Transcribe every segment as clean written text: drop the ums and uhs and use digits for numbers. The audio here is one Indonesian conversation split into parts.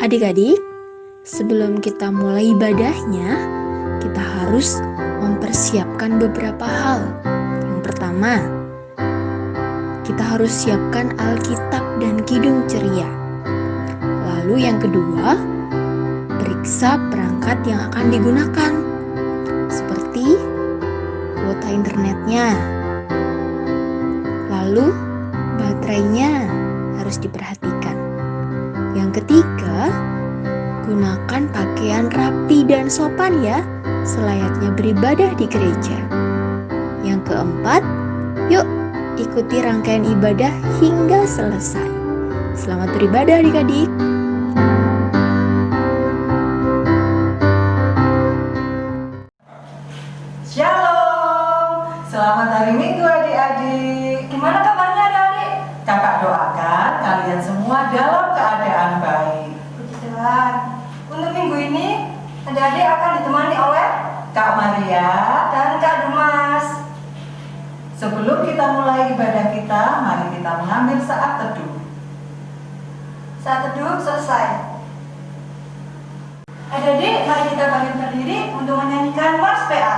Adik-adik, sebelum kita mulai ibadahnya, kita harus mempersiapkan beberapa hal. Yang pertama, kita harus siapkan Alkitab dan Kidung Ceria. Lalu yang kedua, periksa perangkat yang akan digunakan, seperti kuota internetnya. Lalu baterainya harus diperhatikan. Yang ketiga, gunakan pakaian rapi dan sopan ya, selayaknya beribadah di gereja. Yang keempat, yuk ikuti rangkaian ibadah hingga selesai. Selamat beribadah adik-adik. Shalom, selamat hari Minggu adik-adik. Gimana kabarnya adik-adik? Kakak doakan kalian semua dalam keadaan baik. Puji Tuhan. Untuk minggu ini, adik-adik akan ditemani oleh Kak Maria, dan Kak Dumas. sebelum kita mulai ibadah kita, mari kita mengambil saat teduh. Saat teduh selesai. Adik-adik, mari kita bangkit berdiri untuk menyanyikan Mars PA.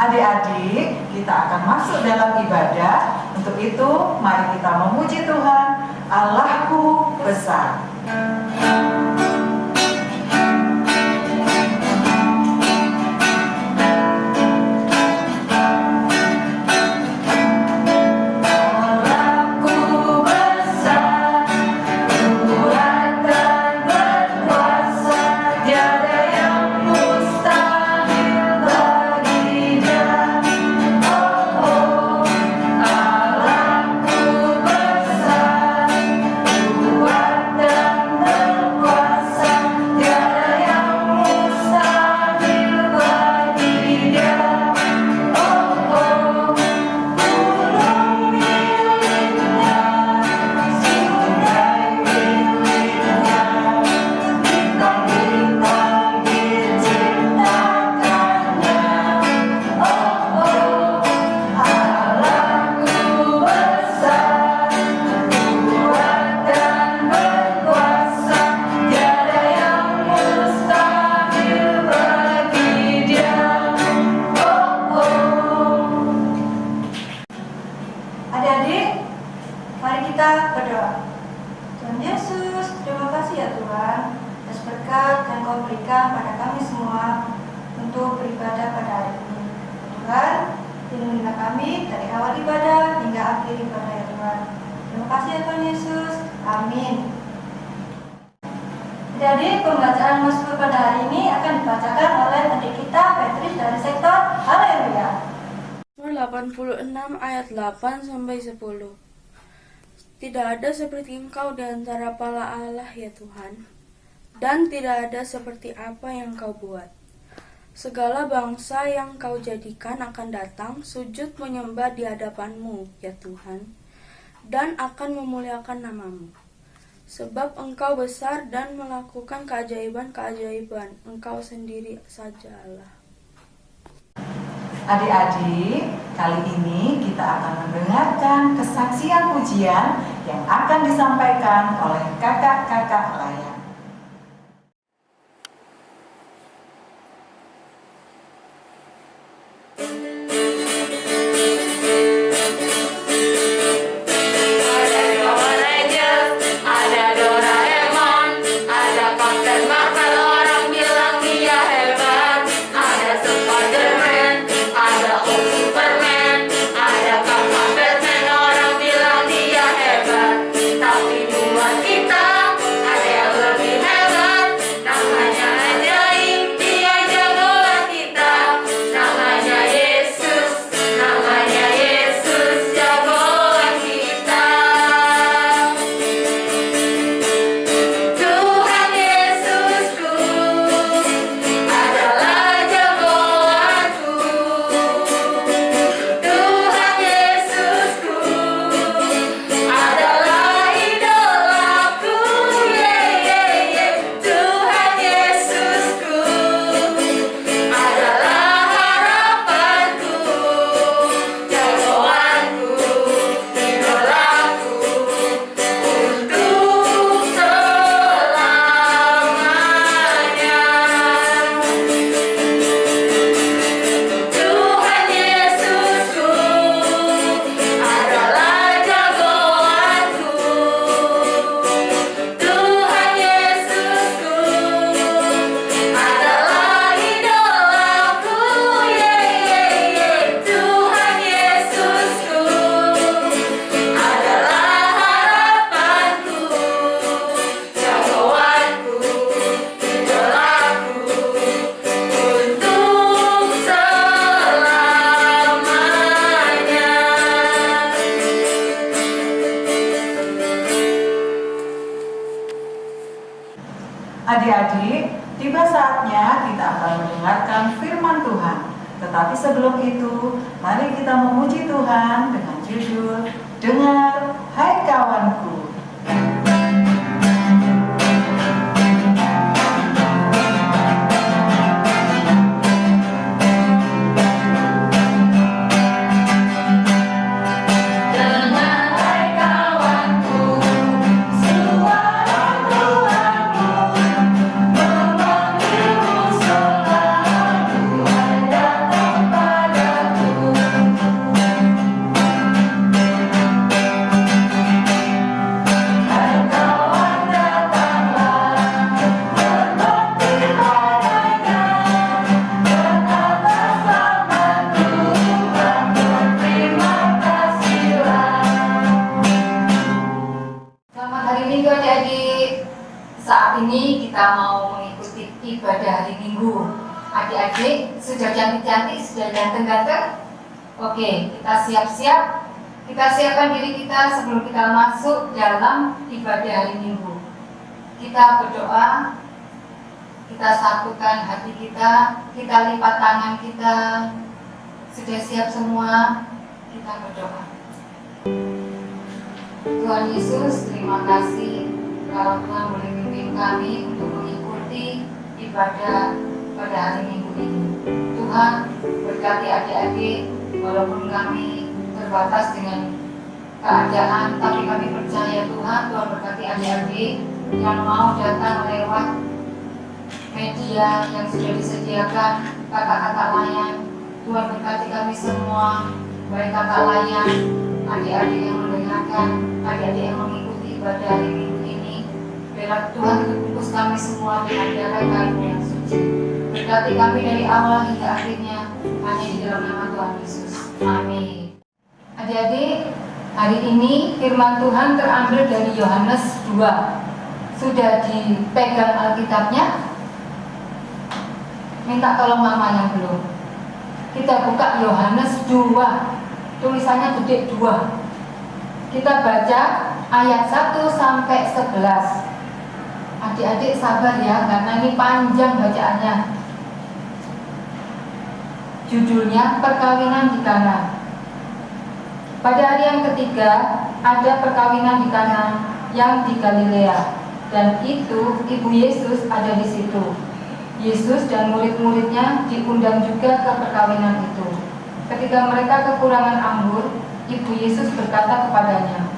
Adik-adik, kita akan masuk dalam ibadah. Untuk itu, mari kita memuji Tuhan. Allahku besar. Kuat dan berkuasa. Tuhan Yesus. Amin. Jadi pembacaan Mazmur pada hari ini akan dibacakan oleh adik kita Petris dari sektor Haleluya. Mazmur 86 ayat 8 sampai 10. Tidak ada seperti Engkau di antara para Allah ya Tuhan, dan tidak ada seperti apa yang Kau buat. Segala bangsa yang Kau jadikan akan datang sujud menyembah di hadapan-Mu ya Tuhan, dan akan memuliakan nama-Mu. Sebab Engkau besar dan melakukan keajaiban-keajaiban, Engkau sendiri saja Allah. Adik-adik, kali ini kita akan mendengarkan kesaksian pujian yang akan disampaikan oleh kakak-kakak layan. Adik-adik, tiba saatnya kita akan mendengarkan firman Tuhan. Tetapi sebelum itu, mari kita memuji Tuhan dengan judul Dengar, Hai Kawanku. Saat ini kita mau mengikuti ibadah hari Minggu. Adik-adik sudah cantik-cantik, sudah ganteng-ganteng? Oke, kita siap-siap. Kita siapkan diri kita sebelum kita masuk dalam ibadah hari Minggu. Kita berdoa, kita satukan hati kita lipat tangan kita. Sudah siap semua? Kita berdoa. Tuhan Yesus, terima kasih kalau Tuhan boleh memimpin kami untuk mengikuti ibadah pada hari Minggu ini. Tuhan, berkati adik-adik, walaupun kami terbatas dengan keadaan, tapi kami percaya Tuhan berkati adik-adik yang mau datang lewat media yang sudah disediakan, kakak-kakak layan. Tuhan berkati kami semua, baik kakak layan, adik-adik yang mendengarkan, adik-adik yang mengikuti ibadah hari Minggu ini. Biarlah Tuhan bungkus kami semua dengan darah kain yang suci. Berkati kami dari awal hingga akhirnya, hanya di dalam nama Tuhan Yesus. Amin. Adik-adik, Hari ini firman Tuhan terambil dari Yohanes 2. Sudah dipegang Alkitabnya? Minta tolong mama yang belum. Kita buka Yohanes 2. Tulisannya gede 2. Kita baca ayat 1 sampai 11. Adik-adik sabar ya, karena ini panjang bacaannya. Judulnya Perkawinan di Kana. Pada hari yang ketiga ada perkawinan di Kana yang di Galilea, dan itu ibu Yesus ada di situ. Yesus dan murid-muridnya diundang juga ke perkawinan itu. Ketika mereka kekurangan anggur, ibu Yesus berkata kepadanya,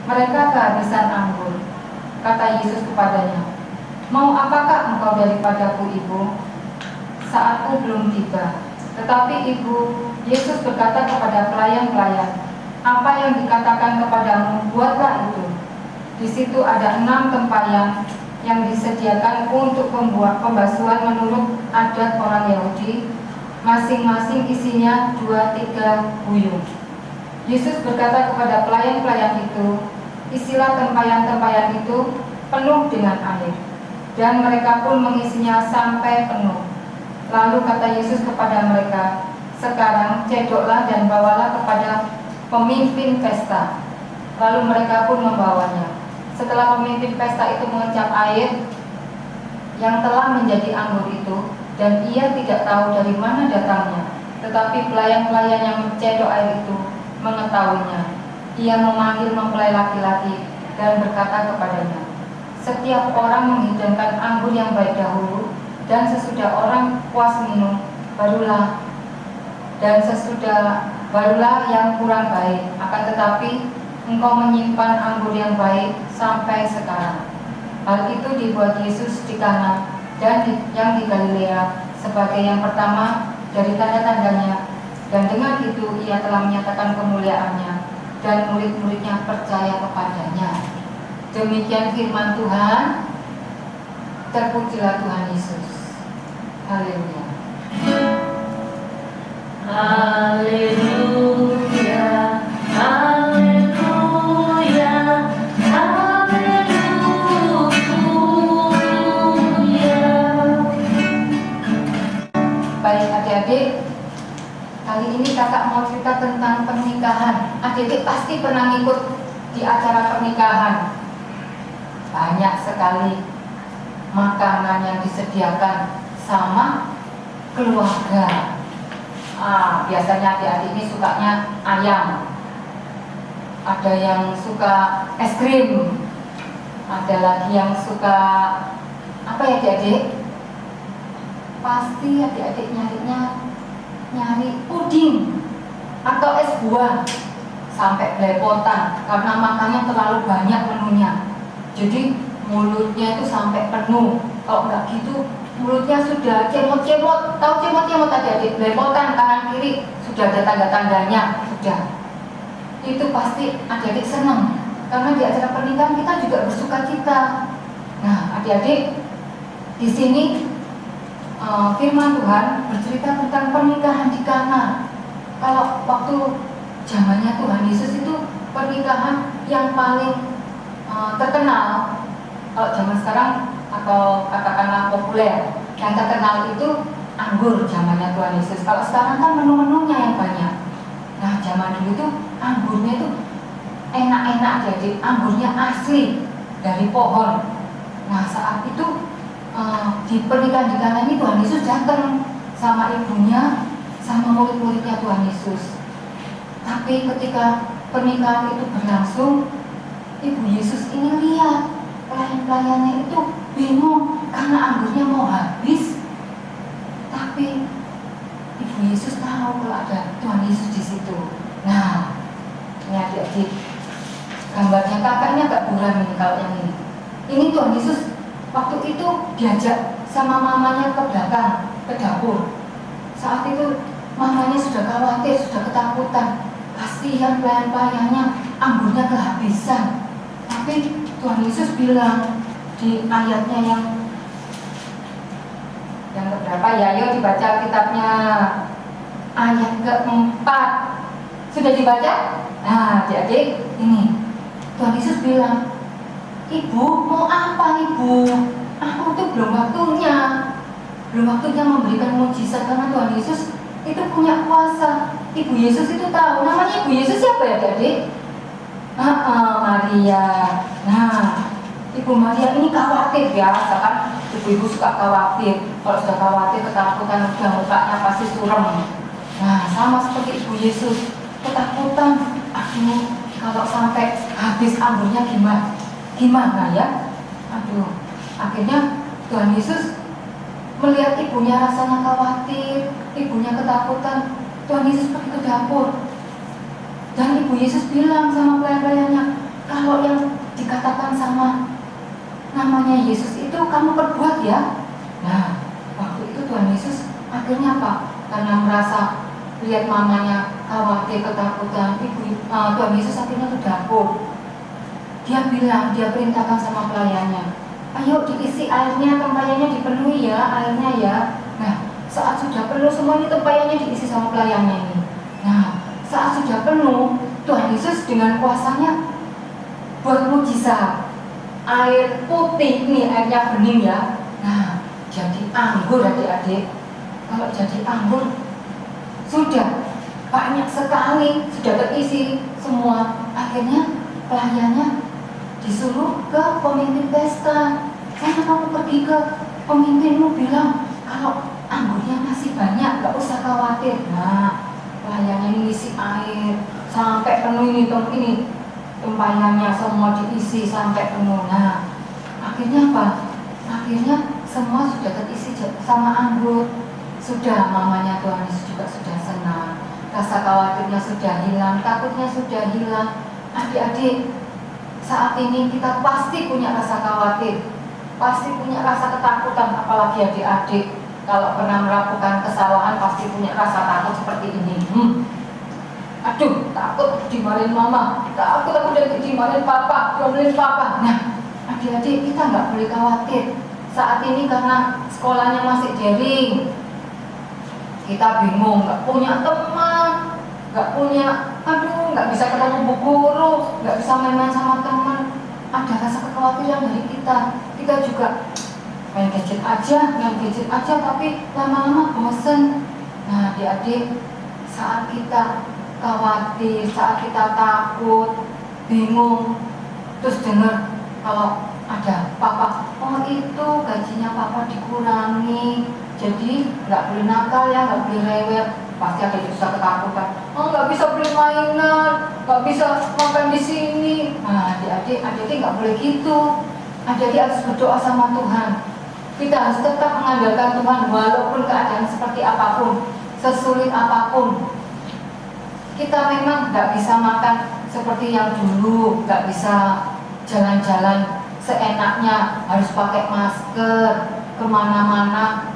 "Mereka kehabisan anggur." Kata Yesus kepadanya, "Mau apakah engkau daripadaku, ibu? Saatku belum tiba." Tetapi ibu Yesus berkata kepada pelayan-pelayan, "Apa yang dikatakan kepadamu, buatlah itu." Di situ ada 6 tempayan yang disediakan untuk pembasuhan menurut adat orang Yahudi, masing-masing isinya 2-3 buyung. Yesus berkata kepada pelayan-pelayan itu, "Isilah tempayan-tempayan itu penuh dengan air." Dan mereka pun mengisinya sampai penuh. Lalu kata Yesus kepada mereka, "Sekarang cedoklah dan bawalah kepada pemimpin pesta." Lalu mereka pun membawanya. Setelah pemimpin pesta itu mengecap air yang telah menjadi anggur itu, dan ia tidak tahu dari mana datangnya, tetapi pelayan-pelayan yang mencedok air itu mengetahuinya. Ia memanggil mempelai laki-laki dan berkata kepadanya, "Setiap orang menghidangkan anggur yang baik dahulu, dan sesudah orang puas minum, barulah yang kurang baik. Akan tetapi engkau menyimpan anggur yang baik sampai sekarang." Hal itu dibuat Yesus di Kana dan yang di Galilea sebagai yang pertama dari tanda-tandanya, dan dengan itu ia telah menyatakan kemuliaannya, dan murid-muridnya percaya kepadanya. Demikian firman Tuhan. Terpujilah Tuhan Yesus. Haleluya. Haleluya, haleluya, haleluya. Baik adik-adik, kali ini kakak mau cerita tentang pernikahan. Adik-adik pasti pernah ngikut di acara pernikahan. Banyak sekali makanan yang disediakan sama keluarga. Biasanya adik-adik ini sukanya ayam, ada yang suka es krim, ada lagi yang suka apa ya adik-adik? Pasti adik-adik nyari puding atau es buah, sampai belepotan karena makannya terlalu banyak menunya. Jadi mulutnya itu sampai penuh. Kalau nggak gitu mulutnya sudah cemot-cemot. Tahu cemot-cemot adik-adik? Belepotan kanan kiri sudah ada tanda-tandanya. Sudah. Itu pasti adik-adik senang, karena di acara pernikahan kita juga bersuka cita. Nah adik-adik, di sini firman Tuhan bercerita tentang pernikahan di Kana. Kalau waktu zamannya Tuhan Yesus itu pernikahan yang paling terkenal. Kalau zaman sekarang atau katakanlah populer, yang terkenal itu anggur zamannya Tuhan Yesus. Kalau sekarang kan menu-menunya yang banyak. Nah zaman dulu itu anggurnya itu enak-enak, jadi anggurnya asli dari pohon. Nah saat itu di pernikahan di Kana ini Tuhan Yesus datang sama ibunya, sama murid-muridnya Tuhan Yesus. Tapi ketika pernikahan itu berlangsung, ibu Yesus ini lihat pelayan-pelayannya itu bingung karena anggurnya mau habis. Tapi ibu Yesus tahu kalau ada Tuhan Yesus di situ. Nah, ini adik-adik, gambarnya kakaknya agak buram ini kalau yang ini. Ini Tuhan Yesus waktu itu diajak sama mamanya ke belakang, ke dapur. Saat itu mamanya sudah khawatir, sudah ketakutan. Kasihan pelayan-pelayannya, anggurnya kehabisan. Tapi Tuhan Yesus bilang di ayatnya yang keberapa ya? Yuk dibaca kitabnya. Ayat keempat. Sudah dibaca? Nah, adik-adik, ini Tuhan Yesus bilang, "Ibu, mau apa ibu? Aku tuh belum waktunya. Belum waktunya memberikan mujizat karena Tuhan Yesus itu punya kuasa." Ibu Yesus itu tahu, namanya Ibu Yesus siapa ya adik-adik? Maria. Nah, Ibu Maria ini khawatir biasa kan? Ibu-ibu suka khawatir. Kalau sudah khawatir, ketakutan, udah mukanya pasti suram. Nah, sama seperti Ibu Yesus, ketakutan. Aduh, kalau sampai habis anggurnya gimana? Gimana ya? Aduh, akhirnya Tuhan Yesus melihat ibunya rasanya khawatir, ibunya ketakutan. Tuhan Yesus pergi ke dapur. Dan Ibu Yesus bilang sama pelayan-pelayannya, "Kalau yang dikatakan sama namanya Yesus itu kamu perbuat ya." Nah, waktu itu Tuhan Yesus akhirnya apa? Karena merasa lihat mamanya khawatir, ketakutan, Tuhan Yesus akhirnya ke dapur. Dia bilang, dia perintahkan sama pelayannya, "Ayo diisi airnya, tempayannya dipenuhi ya, airnya ya." Nah, saat sudah penuh semuanya, tempayannya diisi sama pelayannya ini. Nah, saat sudah penuh, Tuhan Yesus dengan kuasanya buat mujizat. Air putih, ini airnya bening ya. Nah, jadi anggur adik-adik. Kalau jadi anggur, sudah banyak sekali, sudah terisi semua. Akhirnya pelayannya disuruh ke pemimpin pesta. "Karena kamu pergi ke pemimpinmu bilang kalau anggurnya masih banyak, gak usah khawatir." Nah, pelayannya ini isi air sampai penuh ini tempayannya semua diisi sampai penuh. Nah, akhirnya apa? Akhirnya semua sudah terisi sama anggur. Sudah mamanya Tuhan Yesus juga sudah senang. Rasa khawatirnya sudah hilang, takutnya sudah hilang. Adik-adik, saat ini kita pasti punya rasa khawatir, pasti punya rasa ketakutan, apalagi adik-adik kalau pernah melakukan kesalahan pasti punya rasa takut seperti ini. Aduh, takut dimarahin mama, takut aku dimarahin papa, diomelin papa. Nah, adik-adik kita nggak boleh khawatir. Saat ini karena sekolahnya masih daring, kita bingung, nggak punya teman, nggak bisa ketemu bu guru, nggak bisa main-main sama teman. Ada rasa kekhawatiran dari kita. Kita juga main gadget aja, tapi lama-lama bosen. Nah, adik-adik, saat kita khawatir, saat kita takut, bingung, terus dengar kalau ada papa, "Oh itu gajinya papa dikurangi, jadi nggak boleh nakal ya, nggak boleh rewel." Pasti ada susah ketakutan. "Oh nggak bisa beli mainan, nggak bisa makan di sini." Nah, adik-adik nggak boleh gitu. Adik-adik harus berdoa sama Tuhan. Kita harus tetap mengandalkan Tuhan walaupun keadaan seperti apapun, sesulit apapun. Kita memang nggak bisa makan seperti yang dulu, nggak bisa jalan-jalan seenaknya, harus pakai masker kemana-mana,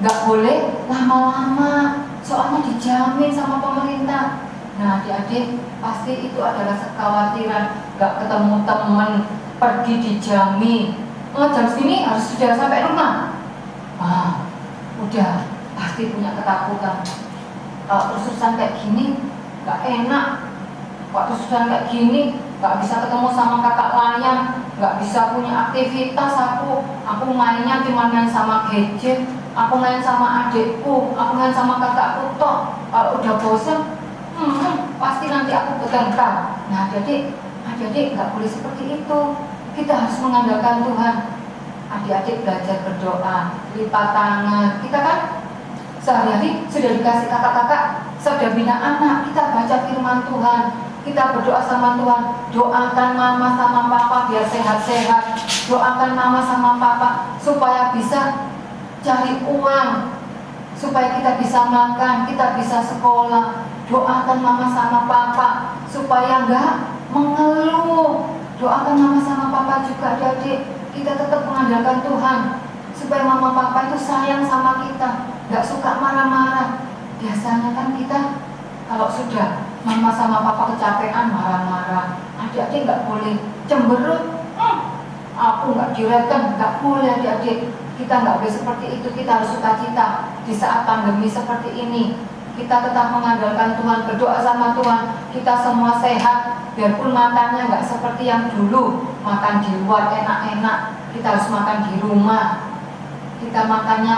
nggak boleh lama-lama, soalnya dijamin sama pemerintah. Nah, adik-adik pasti itu adalah kekhawatiran, nggak ketemu teman, pergi dijamin, jam segini harus sudah sampai rumah. Nah, udah pasti punya ketakutan. Kalau terusan kayak gini nggak enak. Kalau terusan kayak gini nggak bisa ketemu sama kakak layan, nggak bisa punya aktivitas. Aku mainnya cuma main sama gadget, aku main sama adikku, aku main sama kakakku toh. Kalau udah bosan, pasti nanti aku bertengkar. Nah, adik-adik nggak boleh seperti itu. Kita harus mengandalkan Tuhan. Adik-adik belajar berdoa, lipat tangan. Kita kan sehari-hari sudah dikasih kakak-kakak, sudah bina anak. Kita baca firman Tuhan, kita berdoa sama Tuhan. Doakan mama sama papa biar sehat-sehat. Doakan mama sama papa supaya bisa cari uang, supaya kita bisa makan, kita bisa sekolah. Doakan mama sama papa supaya enggak mengeluh. Doakan mama sama papa juga, adik-adik. Kita tetap mengandalkan Tuhan supaya mama papa itu sayang sama kita, nggak suka marah-marah. Biasanya kan kita kalau sudah mama sama papa kecapean marah-marah. Adik-adik nggak boleh cemberut. Aku nggak direken, nggak boleh adik-adik. Kita nggak boleh seperti itu. Kita harus sukacita di saat pandemi seperti ini. kita tetap mengandalkan Tuhan, berdoa sama Tuhan, kita semua sehat, biarpun makannya nggak seperti yang dulu, makan di luar enak-enak, kita harus makan di rumah. Kita makannya,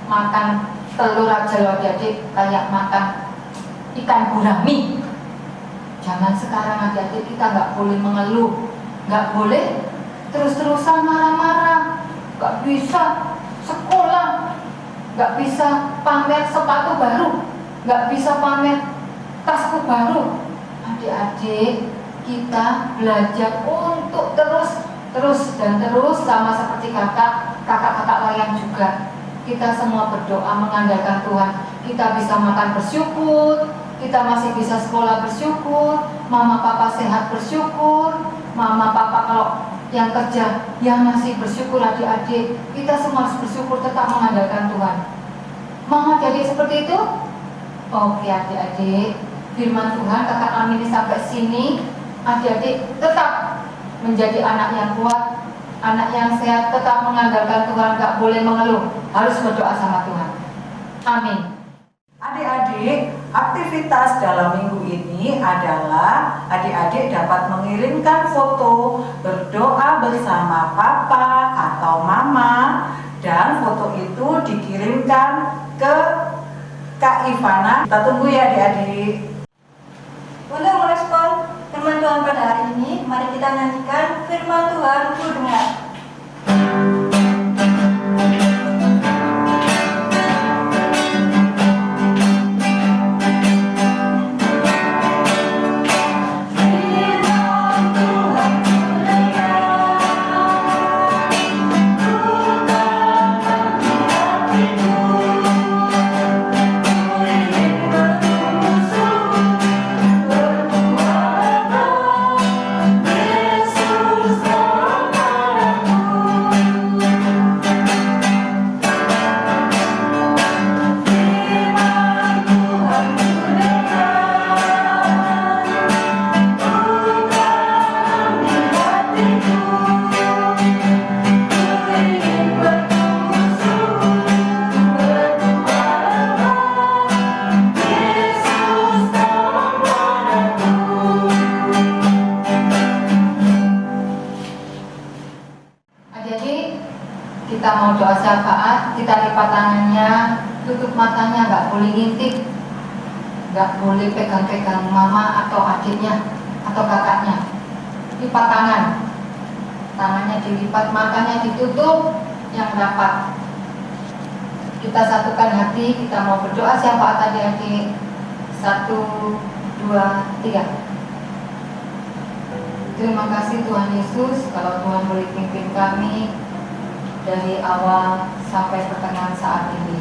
makan telur aja loh adik-adik, kayak makan ikan gurami. Jangan sekarang adik-adik kita nggak boleh mengeluh, nggak boleh terus-terusan marah-marah, nggak bisa sekolah, nggak bisa pamer sepatu baru, nggak bisa pamer tasku baru. Adik-adik kita belajar untuk terus dan terus, sama seperti kakak-kakak lain juga. Kita semua berdoa mengandalkan Tuhan. Kita bisa makan bersyukur, kita masih bisa sekolah bersyukur, mama papa sehat bersyukur, mama papa kalau yang kerja yang masih bersyukur. Adik-adik kita semua harus bersyukur, tetap mengandalkan Tuhan. Mau adik seperti itu? Oke adik-adik, firman Tuhan kakak Amin sampai sini. Adik-adik tetap menjadi anak yang kuat, anak yang sehat, tetap mengandalkan Tuhan, gak boleh mengeluh, harus berdoa sama Tuhan. Amin. Adik-adik, aktivitas dalam minggu ini adalah adik-adik dapat mengirimkan foto berdoa bersama papa atau mama, dan foto itu dikirimkan ke Kak Ivana. Kita tunggu ya adik-adik. Untuk merespon firman Tuhan pada hari ini, mari kita nyanyikan firman Tuhan ku dengar. Kita mau doa syafaat, kita lipat tangannya, tutup matanya, nggak boleh ngintip, nggak boleh pegang-pegang mama atau adiknya atau kakaknya. Lipat tangan, tangannya dilipat, matanya ditutup yang rapat. Kita satukan hati, kita mau berdoa syafaat adik-adik. 1, 2, 3. Terima kasih Tuhan Yesus, kalau Tuhan boleh pimpin kami dari awal sampai pertengahan saat ini.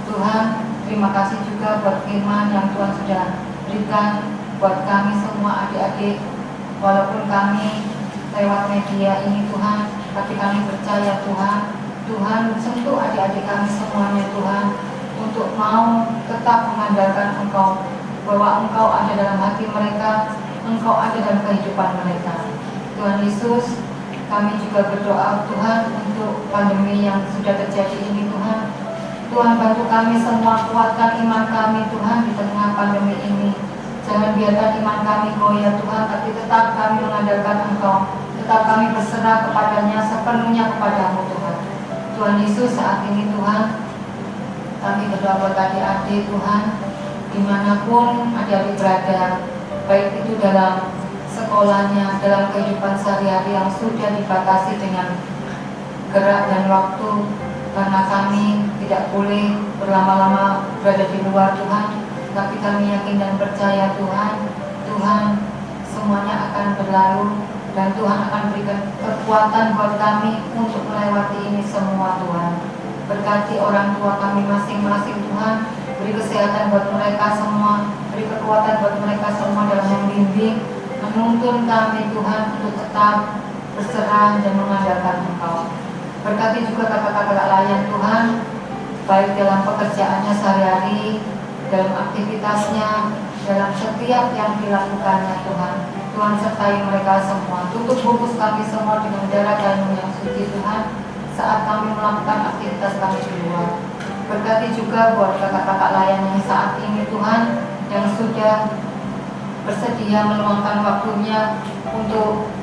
Tuhan, terima kasih juga buat firman yang Tuhan sudah berikan buat kami semua adik-adik. Walaupun kami lewat media ini Tuhan, tapi kami percaya Tuhan, Tuhan sentuh adik-adik kami semuanya Tuhan, untuk mau tetap mengandalkan Engkau, bahwa Engkau ada dalam hati mereka, Engkau ada dalam kehidupan mereka. Tuhan Yesus, kami juga berdoa Tuhan untuk pandemi yang sudah terjadi ini Tuhan. Tuhan bantu kami semua, kuatkan iman kami Tuhan di tengah pandemi ini. Jangan biarkan iman kami goyah Tuhan, tapi tetap kami mengandalkan Engkau. Tetap kami berserah kepadanya sepenuhnya kepadamu Tuhan. Tuhan Yesus, saat ini Tuhan, kami berdoa buat adik-adik Tuhan, dimanapun adik-adik berada, baik itu dalam sekolahnya, dalam kehidupan sehari-hari yang sudah dibatasi dengan gerak dan waktu, karena kami tidak boleh berlama-lama berada di luar Tuhan, tapi kami yakin dan percaya Tuhan, Tuhan semuanya akan berlalu dan Tuhan akan berikan kekuatan buat kami untuk melewati ini semua Tuhan. Berkati orang tua kami masing-masing Tuhan, beri kesehatan buat mereka semua, beri kekuatan buat mereka semua dalam membimbing, menuntun kami Tuhan untuk tetap berserah dan mengandalkan Engkau. Berkati juga kakak-kakak layan Tuhan, baik dalam pekerjaannya sehari-hari, dalam aktivitasnya, dalam setiap yang dilakukannya Tuhan. Tuhan sertai mereka semua. Tutup bungkus kami semua dengan darah dan yang suci Tuhan, saat kami melakukan aktivitas kami di luar. Berkati juga buat kakak-kakak layan yang saat ini Tuhan, yang sudah bersedia meluangkan waktunya untuk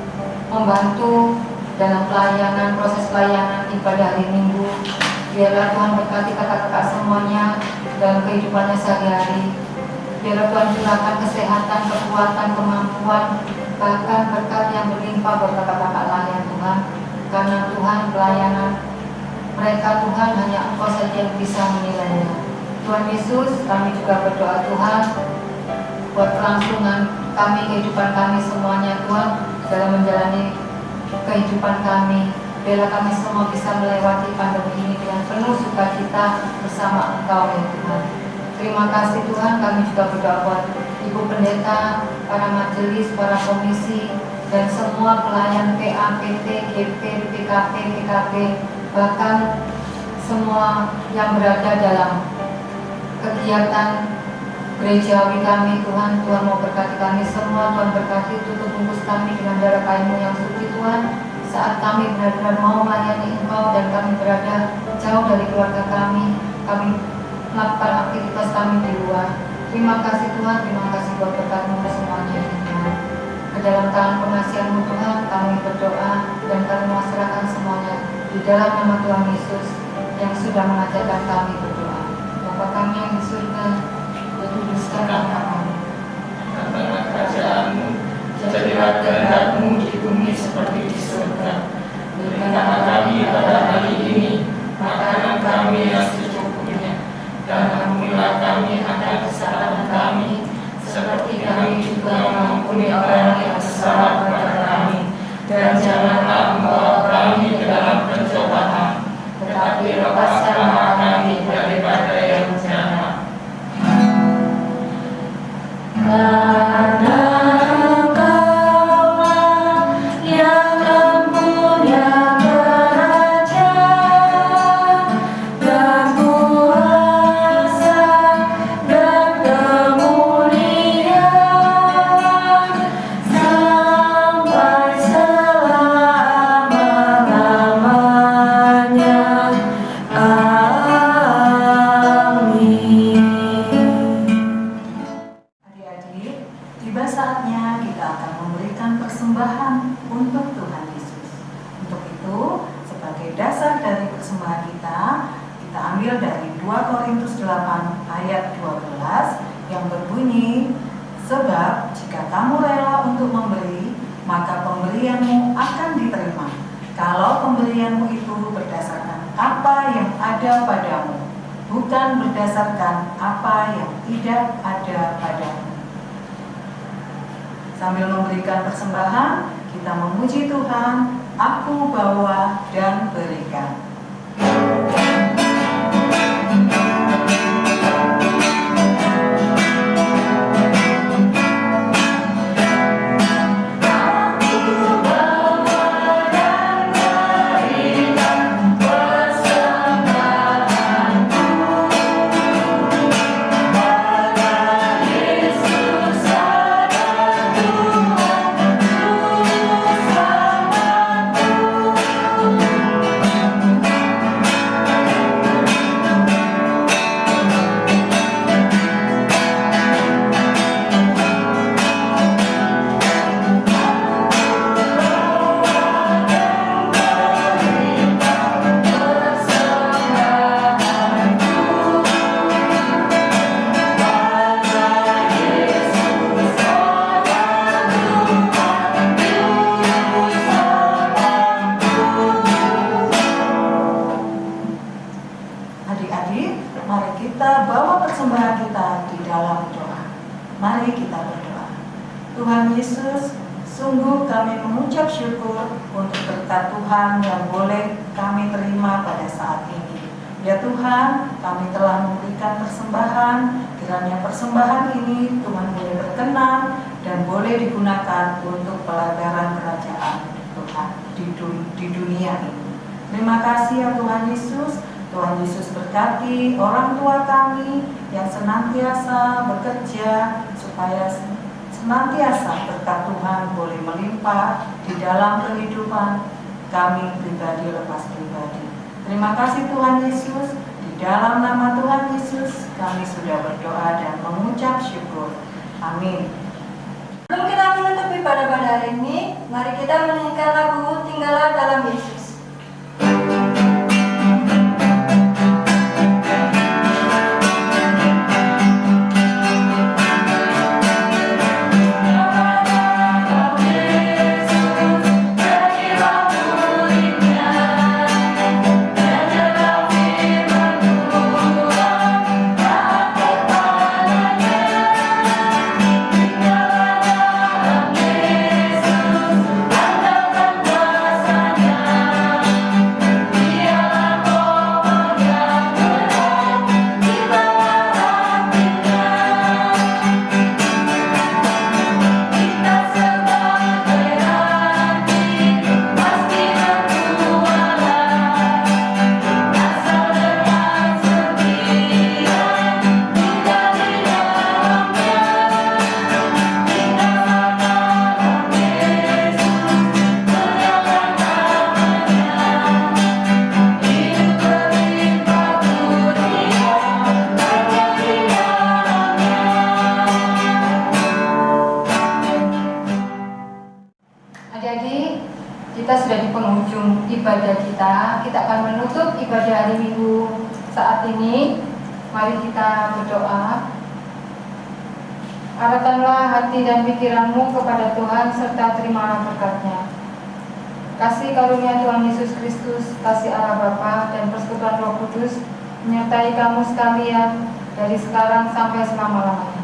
membantu dalam pelayanan, proses pelayanan ibadah hari Minggu. Biarlah Tuhan berkati kakak-kakak semuanya dalam kehidupannya sehari-hari. Biarlah Tuhan curahkan kesehatan, kekuatan, kemampuan, bahkan berkat yang berlimpah buat kakak-kakak layan Tuhan. Karena Tuhan pelayanan mereka Tuhan hanya Engkau saja yang bisa menilainya. Tuhan Yesus, kami juga berdoa Tuhan buat kelangsungan kami, kehidupan kami semuanya Tuhan, dalam menjalani kehidupan kami. Biarlah kami semua bisa melewati pandemi ini dengan penuh sukacita bersama Engkau ya Tuhan. Terima kasih Tuhan, kami juga berdoa buat Ibu Pendeta, para majelis, para komisi, dan semua pelayan PA, PT, GP, PKP, PKP, bahkan semua yang berada dalam kegiatan gerejawi kami Tuhan. Tuhan mau berkati kami semua, Tuhan berkati, tutup bungkus kami dengan darah kain-Mu yang suci Tuhan. Saat kami benar-benar mau melayani Engkau dan kami berada jauh dari keluarga kami melakukan aktivitas kami di luar. Terima kasih Tuhan, terima kasih buat berkat-Mu semuanya Tuhan. Ke dalam tangan pengasihan-Mu Tuhan kami berdoa dan kami menyerahkan semuanya di dalam nama Tuhan Yesus yang sudah mengajarkan kami berdoa. Bapa kami yang di surga, dikuduskanlah namamu. Datanglah kerajaan-Mu, jadilah kehendak-Mu di bumi seperti di surga. Berikanlah kami pada hari ini makanan kami yang secukupnya, dan ampunilah kami akan kesalahan kami, seperti kami juga mengampuni orang yang bersalah kepada kami. Dan janganlah membawa kami ke dalam pencobaan, tetapi lepaskanlah kami daripada yang jahat. Karena Engkaulah yang mempunyai kerajaan dan kuasa dan kemuliaan sampai selama-lamanya. Amin. Adik-adik, tiba saatnya kita akan memberikan persembahan untuk Tuhan Yesus. Untuk itu, sebagai dasar dari persembahan kita ambil dari 2 Korintus 8 ayat 12 yang berbunyi, sebab jika kamu rela untuk memberi, maka pemberianmu akan diterima. Kalau pemberianmu itu berdasarkan apa yang ada padamu, bukan berdasarkan apa yang tidak ada padamu. Sambil memberikan persembahan, kita memuji Tuhan, aku bawa dan berikan. Adik-adik, mari kita bawa persembahan kita di dalam doa. Mari kita berdoa. Tuhan Yesus, sungguh kami mengucap syukur untuk berkat Tuhan yang boleh kami terima pada saat ini. Ya Tuhan, kami telah memberikan persembahan, kiranya persembahan ini Tuhan boleh berkenan dan boleh digunakan untuk pelayanan kerajaan Tuhan di dunia ini. Terima kasih ya Tuhan Yesus. Tuhan Yesus berkati orang tua kami yang senantiasa bekerja supaya senantiasa berkat Tuhan boleh melimpah di dalam kehidupan kami pribadi lepas pribadi. Terima kasih Tuhan Yesus, di dalam nama Tuhan Yesus kami sudah berdoa dan mengucap syukur. Amin. Sebelum kita menutup ibadah pada hari ini, mari kita menyanyikan lagu Tinggallah dalam Yesus. Adik-adik, kita sudah di penghujung ibadah kita. Kita akan menutup ibadah hari Minggu saat ini. Mari kita berdoa. Arahkanlah hati dan pikiranmu kepada Tuhan serta terimalah berkat-Nya. Kasih karunia Tuhan Yesus Kristus, kasih Allah Bapa dan persekutuan Roh Kudus menyertai kamu sekalian dari sekarang sampai selama-lamanya.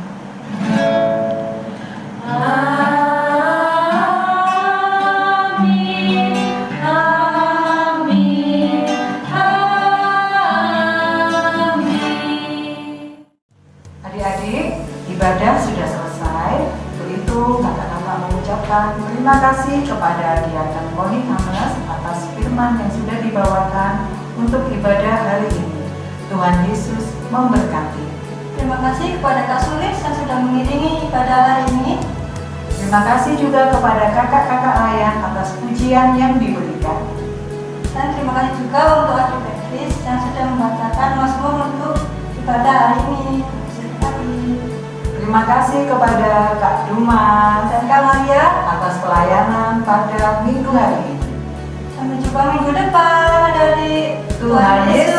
Adik-adik, ibadah sudah selesai. Untuk itu, kakak-kakak mengucapkan terima kasih kepada Diaken Koni Hames atas firman yang sudah dibawakan untuk ibadah hari ini. Tuhan Yesus memberkati. Terima kasih kepada Kak Sulis yang sudah mengiringi ibadah hari ini. Terima kasih juga kepada kakak-kakak layan atas pujian yang diberikan. Dan terima kasih juga untuk Adik Petris yang sudah membacakan Mazmur untuk ibadah hari ini. Terima kasih kepada Kak Dumas Dan Kak Maria, atas pelayanan pada minggu hari ini. sampai jumpa minggu depan, adik-adik. Tuhan Yesus